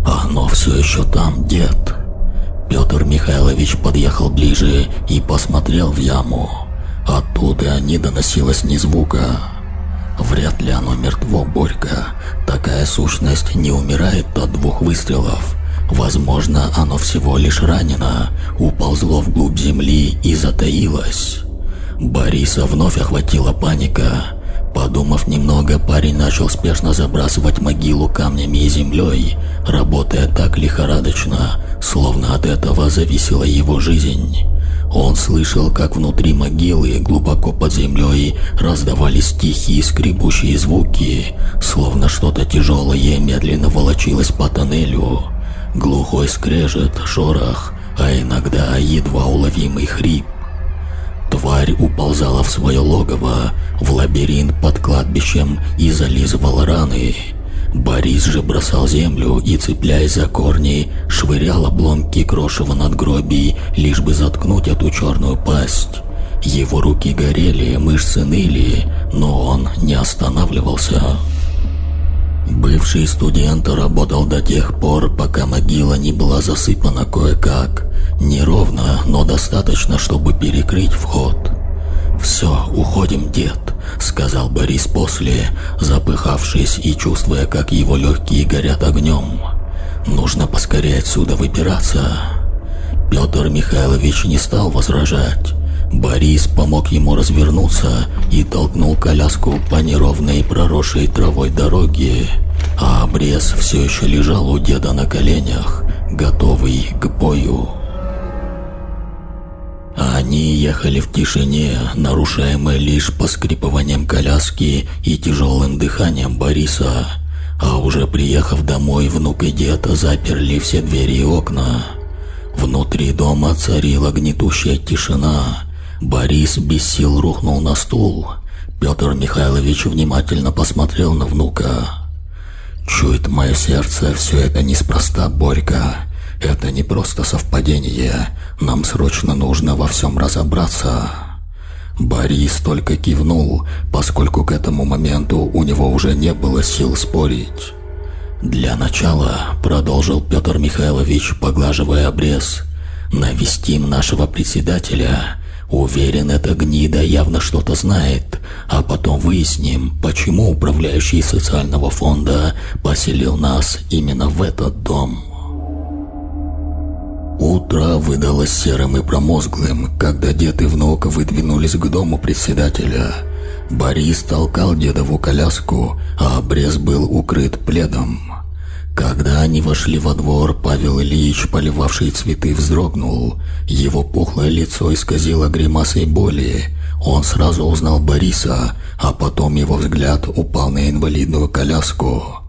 «Оно все еще там, дед!» Петр Михайлович подъехал ближе и посмотрел в яму. Оттуда не доносилось ни звука. «Вряд ли оно мертво, Борька. Такая сущность не умирает от 2 выстрелов. Возможно, оно всего лишь ранено, уползло вглубь земли и затаилось». Бориса вновь охватила паника. Подумав немного, парень начал спешно забрасывать могилу камнями и землей, работая так лихорадочно, словно от этого зависела его жизнь. Он слышал, как внутри могилы, глубоко под землей, раздавались тихие скребущие звуки, словно что-то тяжелое медленно волочилось по тоннелю. Глухой скрежет, шорох, а иногда едва уловимый хрип. Тварь уползала в свое логово, в лабиринт под кладбищем, и зализывала раны. Борис же бросал землю и, цепляясь за корни, швырял обломки крошева надгробий, лишь бы заткнуть эту черную пасть. Его руки горели, мышцы ныли, но он не останавливался. Бывший студент работал до тех пор, пока могила не была засыпана кое-как. Неровно, но достаточно, чтобы перекрыть вход. «Все, уходим, дед», — сказал Борис после, запыхавшись и чувствуя, как его легкие горят огнем. «Нужно поскорее отсюда выбираться». Петр Михайлович не стал возражать. Борис помог ему развернуться и толкнул коляску по неровной проросшей травой дороге, а обрез все еще лежал у деда на коленях, готовый к бою. Они ехали в тишине, нарушаемой лишь поскрипыванием коляски и тяжелым дыханием Бориса, а уже приехав домой, внук и дед заперли все двери и окна. Внутри дома царила гнетущая тишина. Борис без сил рухнул на стул. Петр Михайлович внимательно посмотрел на внука. «Чует мое сердце, все это неспроста, Борька. Это не просто совпадение. Нам срочно нужно во всем разобраться». Борис только кивнул, поскольку к этому моменту у него уже не было сил спорить. «Для начала», — продолжил Петр Михайлович, поглаживая обрез, — «навестим нашего председателя. Уверен, эта гнида явно что-то знает, а потом выясним, почему управляющий социального фонда поселил нас именно в этот дом». Утро выдалось серым и промозглым, когда дед и внук выдвинулись к дому председателя. Борис толкал дедову коляску, а обрез был укрыт пледом. Когда они вошли во двор, Павел Ильич, поливавший цветы, вздрогнул. Его пухлое лицо исказило гримасой боли. Он сразу узнал Бориса, а потом его взгляд упал на инвалидную коляску.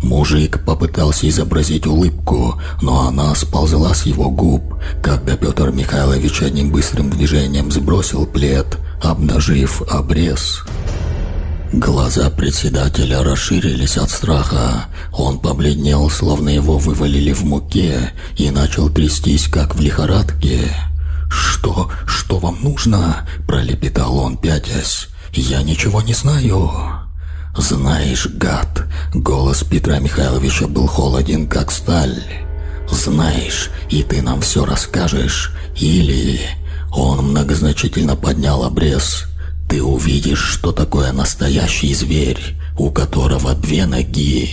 Мужик попытался изобразить улыбку, но она сползла с его губ, когда Петр Михайлович одним быстрым движением сбросил плед, обнажив обрез. Глаза председателя расширились от страха. Он побледнел, словно его вывалили в муке, и начал трястись, как в лихорадке. «Что вам нужно?» – пролепетал он, пятясь. «Я ничего не знаю». «Знаешь, гад!» – голос Петра Михайловича был холоден, как сталь. «Знаешь, и ты нам все расскажешь, или...» Он многозначительно поднял обрез. «Ты увидишь, что такое настоящий зверь, у которого 2 ноги».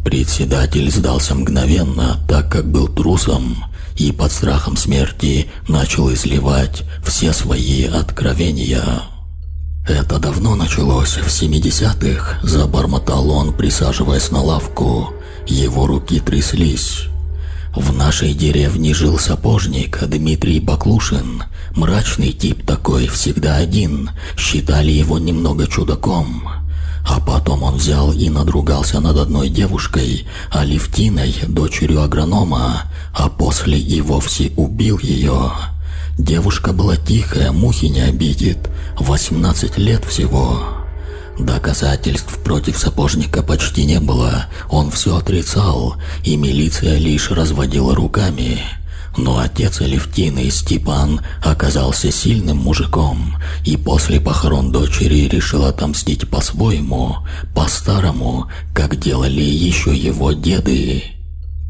Председатель сдался мгновенно, так как был трусом, и под страхом смерти начал изливать все свои откровения. «Это давно началось, в 70-х», – забормотал он, присаживаясь на лавку. Его руки тряслись. «В нашей деревне жил сапожник Дмитрий Баклушин. Мрачный тип такой, всегда один. Считали его немного чудаком. А потом он взял и надругался над одной девушкой, Алевтиной, дочерью агронома, а после и вовсе убил ее. Девушка была тихая, мухи не обидит, 18 лет всего». Доказательств против сапожника почти не было, он все отрицал, и милиция лишь разводила руками. Но отец Алевтины, Степан, оказался сильным мужиком, и после похорон дочери решил отомстить по-своему, по-старому, как делали еще его деды.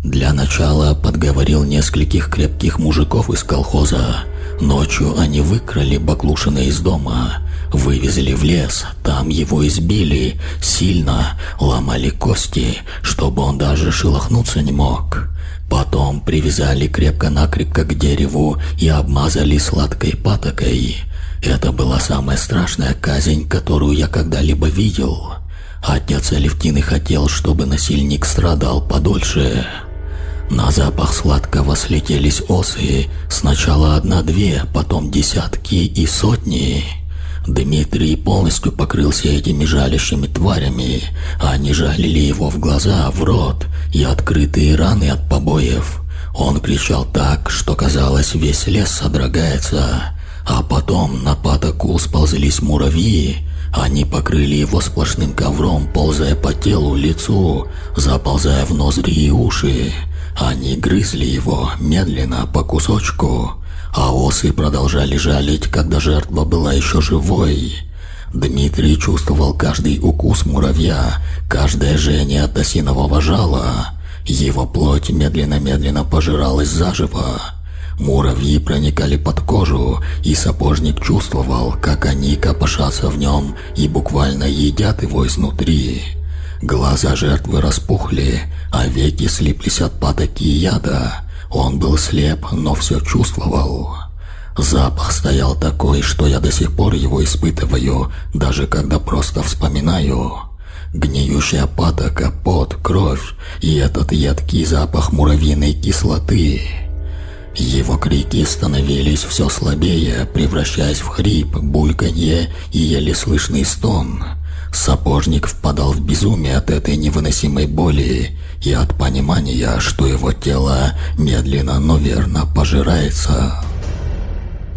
Для начала подговорил нескольких крепких мужиков из колхоза. Ночью они выкрали Баклушина из дома, вывезли в лес, там его избили, сильно ломали кости, чтобы он даже шелохнуться не мог. Потом привязали крепко-накрепко к дереву и обмазали сладкой патокой. Это была самая страшная казнь, которую я когда-либо видел. Отец Алевтины хотел, чтобы насильник страдал подольше. На запах сладкого слетелись осы, сначала 1-2, потом десятки и сотни. Дмитрий полностью покрылся этими жалящими тварями. Они жалили его в глаза, в рот и открытые раны от побоев. Он кричал так, что казалось, весь лес содрогается. А потом на патоку сползлись муравьи. Они покрыли его сплошным ковром, ползая по телу, лицу, заползая в ноздри и уши. Они грызли его медленно, по кусочку, а осы продолжали жалить, когда жертва была еще живой. Дмитрий чувствовал каждый укус муравья, каждое жжение от осинового жала. Его плоть медленно-медленно пожиралась заживо. Муравьи проникали под кожу, и сапожник чувствовал, как они копошатся в нем и буквально едят его изнутри. Глаза жертвы распухли, а веки слиплись от патоки и яда. Он был слеп, но все чувствовал. Запах стоял такой, что я до сих пор его испытываю, даже когда просто вспоминаю. Гниющая патока, пот, кровь и этот едкий запах муравьиной кислоты. Его крики становились все слабее, превращаясь в хрип, бульканье и еле слышный стон. Сапожник впадал в безумие от этой невыносимой боли и от понимания, что его тело медленно, но верно пожирается.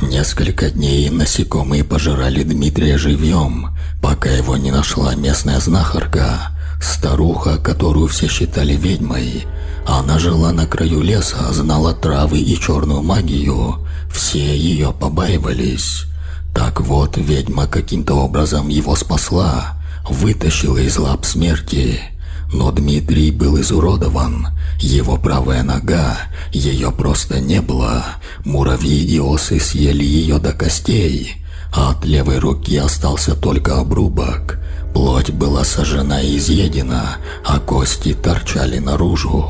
Несколько дней насекомые пожирали Дмитрия живьем, пока его не нашла местная знахарка, старуха, которую все считали ведьмой. Она жила на краю леса, знала травы и черную магию, все ее побаивались. Так вот, ведьма каким-то образом его спасла, вытащила из лап смерти. Но Дмитрий был изуродован, его правая нога, ее просто не было. Муравьи и осы съели ее до костей, а от левой руки остался только обрубок. Плоть была сожжена и изъедена, а кости торчали наружу.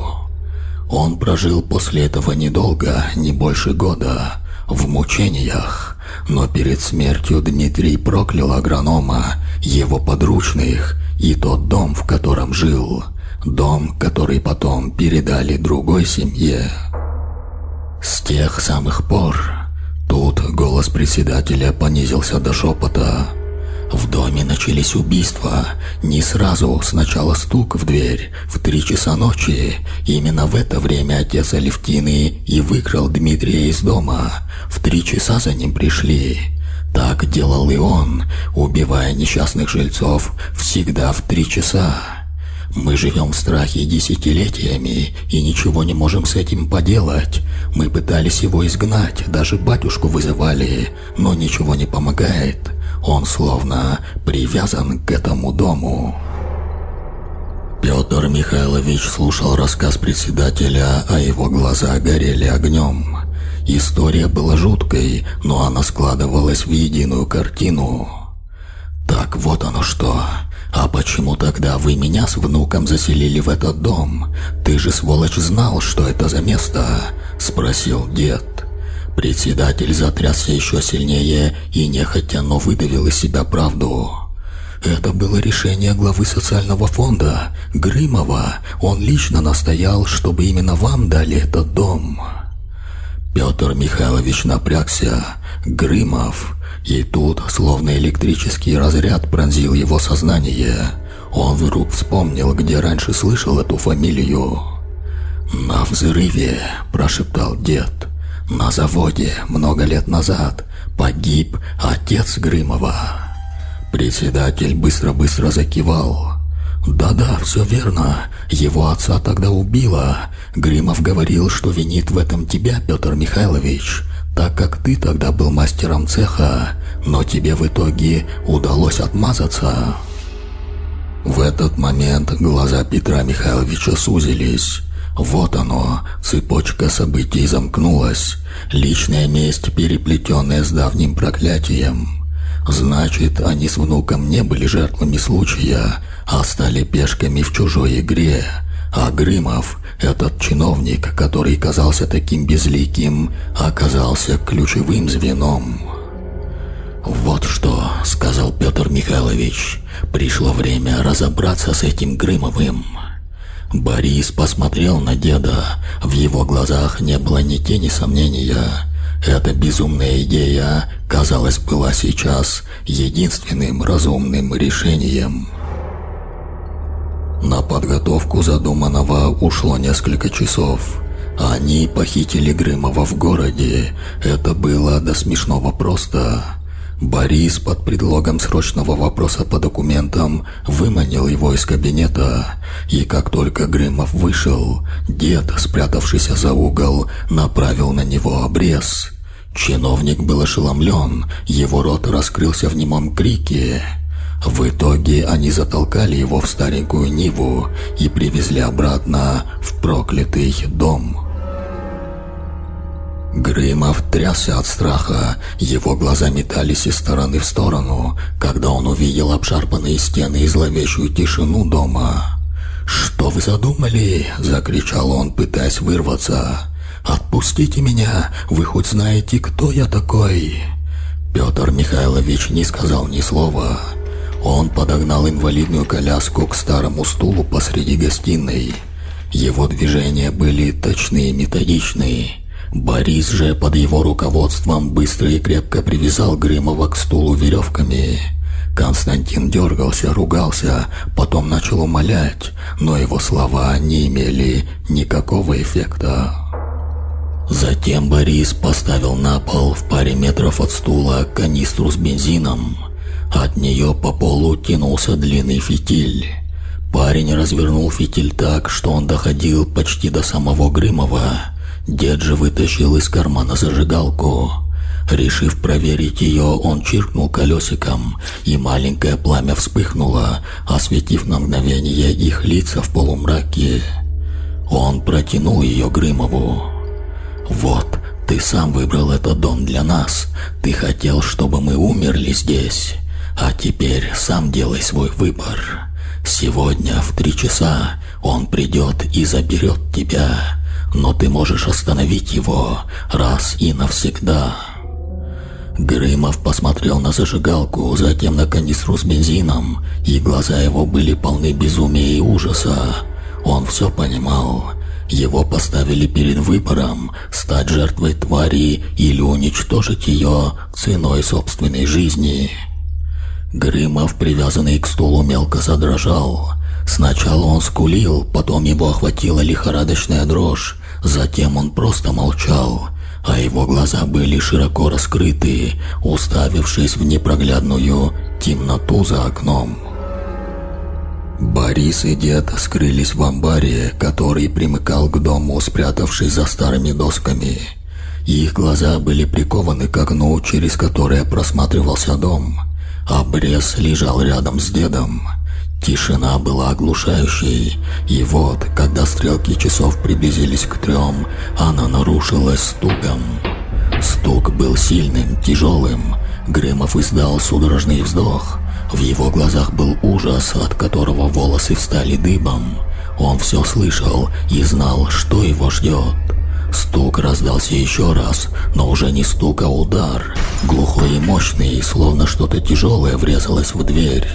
Он прожил после этого недолго, не больше года, в мучениях. Но перед смертью Дмитрий проклял агронома, его подручных и тот дом, в котором жил. Дом, который потом передали другой семье. С тех самых пор... Тут голос председателя понизился до шепота. В доме начались убийства. Не сразу, сначала стук в дверь в 3 часа ночи. Именно в это время отец Алевтины и выкрал Дмитрия из дома. В 3 часа за ним пришли. Так как делал и он, убивая несчастных жильцов всегда в 3 часа. Мы живем в страхе десятилетиями и ничего не можем с этим поделать. Мы пытались его изгнать, даже батюшку вызывали, но ничего не помогает. Он словно привязан к этому дому». Петр Михайлович слушал рассказ председателя, а его глаза горели огнем. История была жуткой, но она складывалась в единую картину. «Так вот оно что. А почему тогда вы меня с внуком заселили в этот дом? Ты же, сволочь, знал, что это за место?» – спросил дед. Председатель затрясся еще сильнее и нехотя, но выдавил из себя правду. «Это было решение главы социального фонда, Грымова. Он лично настоял, чтобы именно вам дали этот дом». Петр Михайлович напрягся. Грымов. И тут, словно электрический разряд, пронзил его сознание. Он вдруг вспомнил, где раньше слышал эту фамилию. «На взрыве», – прошептал дед. «На заводе много лет назад погиб отец Грымова». Председатель быстро-быстро закивал. «Да-да, все верно. Его отца тогда убило. Грымов говорил, что винит в этом тебя, Петр Михайлович, так как ты тогда был мастером цеха, но тебе в итоге удалось отмазаться». В этот момент глаза Петра Михайловича сузились. Вот оно, цепочка событий замкнулась. Личная месть, переплетенная с давним проклятием. Значит, они с внуком не были жертвами случая, а стали пешками в чужой игре. А Грымов, этот чиновник, который казался таким безликим, оказался ключевым звеном. «Вот что», — сказал Петр Михайлович, — «пришло время разобраться с этим Грымовым». Борис посмотрел на деда. В его глазах не было ни тени сомнения. Эта безумная идея, казалось, была сейчас единственным разумным решением. На подготовку задуманного ушло несколько часов. Они похитили Грымова в городе. Это было до смешного просто. Борис под предлогом срочного вопроса по документам выманил его из кабинета, и как только Грымов вышел, дед, спрятавшийся за угол, направил на него обрез. Чиновник был ошеломлен, его рот раскрылся в немом крике. В итоге они затолкали его в старенькую Ниву и привезли обратно в проклятый дом. Грымов трясся от страха, его глаза метались из стороны в сторону, когда он увидел обшарпанные стены и зловещую тишину дома. «Что вы задумали?» – закричал он, пытаясь вырваться. «Отпустите меня! Вы хоть знаете, кто я такой?» Петр Михайлович не сказал ни слова. Он подогнал инвалидную коляску к старому стулу посреди гостиной. Его движения были точны и методичны. Борис же под его руководством быстро и крепко привязал Грымова к стулу веревками. Константин дергался, ругался, потом начал умолять, но его слова не имели никакого эффекта. Затем Борис поставил на пол в паре метров от стула канистру с бензином. От нее по полу тянулся длинный фитиль. Парень развернул фитиль так, что он доходил почти до самого Грымова. Дед же вытащил из кармана зажигалку. Решив проверить ее, он чиркнул колесиком, и маленькое пламя вспыхнуло, осветив на мгновение их лица в полумраке. Он протянул ее Грымову. «Вот, ты сам выбрал этот дом для нас. Ты хотел, чтобы мы умерли здесь. А теперь сам делай свой выбор. Сегодня в 3 часа он придет и заберет тебя. Но ты можешь остановить его раз и навсегда». Грымов посмотрел на зажигалку, затем на канистру с бензином, и глаза его были полны безумия и ужаса. Он все понимал. Его поставили перед выбором стать жертвой твари или уничтожить ее ценой собственной жизни. Грымов, привязанный к стулу, мелко задрожал. Сначала он скулил, потом его охватила лихорадочная дрожь, затем он просто молчал. а его глаза были широко раскрыты, уставившись в непроглядную темноту за окном. Борис и дед скрылись в амбаре, который примыкал к дому, спрятавшись за старыми досками. Их глаза были прикованы к окну, через которое просматривался дом. Обрез лежал рядом с дедом. Тишина была оглушающей, и вот, когда стрелки часов приблизились к 3, она нарушилась стуком. Стук был сильным, тяжелым. Грымов издал судорожный вздох. В его глазах был ужас, от которого волосы встали дыбом. Он все слышал и знал, что его ждет. Стук раздался еще раз, но уже не стук, а удар. Глухой и мощный, словно что-то тяжелое врезалось в дверь.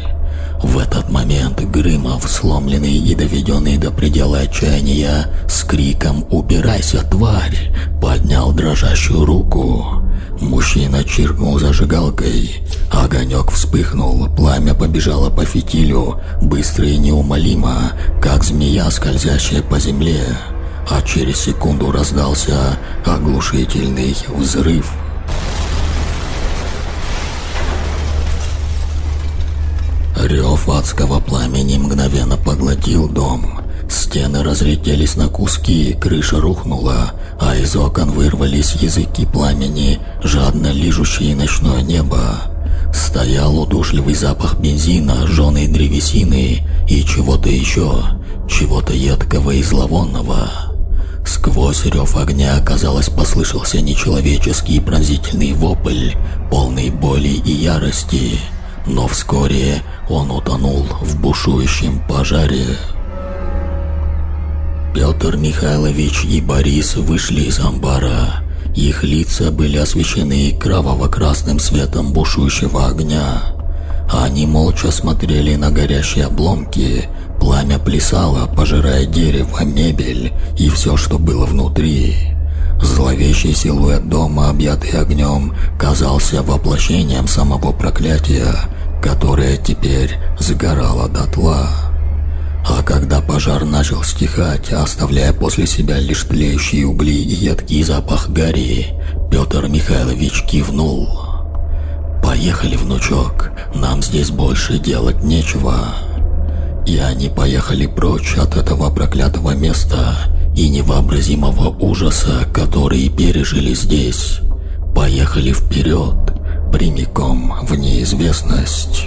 В этот момент Грымов, сломленный и доведенный до предела отчаяния, с криком «Убирайся, тварь!» поднял дрожащую руку. Мужчина чиркнул зажигалкой. Огонек вспыхнул, пламя побежало по фитилю, быстро и неумолимо, как змея, скользящая по земле. А через секунду раздался оглушительный взрыв. Рев адского пламени мгновенно поглотил дом. Стены разлетелись на куски, крыша рухнула, а из окон вырвались языки пламени, жадно лижущие ночное небо. Стоял удушливый запах бензина, жженой древесины и чего-то еще, чего-то едкого и зловонного. Сквозь рев огня, казалось, послышался нечеловеческий пронзительный вопль, полный боли и ярости. Но вскоре он утонул в бушующем пожаре. Петр Михайлович и Борис вышли из амбара. Их лица были освещены кроваво-красным светом бушующего огня. Они молча смотрели на горящие обломки. Пламя плясало, пожирая дерево, мебель и все, что было внутри. Зловещий силуэт дома, объятый огнем, казался воплощением самого проклятия, которое теперь сгорало дотла. А когда пожар начал стихать, оставляя после себя лишь тлеющие угли и едкий запах гари, Петр Михайлович кивнул. «Поехали, внучок, нам здесь больше делать нечего». И они поехали прочь от этого проклятого места и невообразимого ужаса, который пережили здесь. Поехали вперед, прямиком в неизвестность.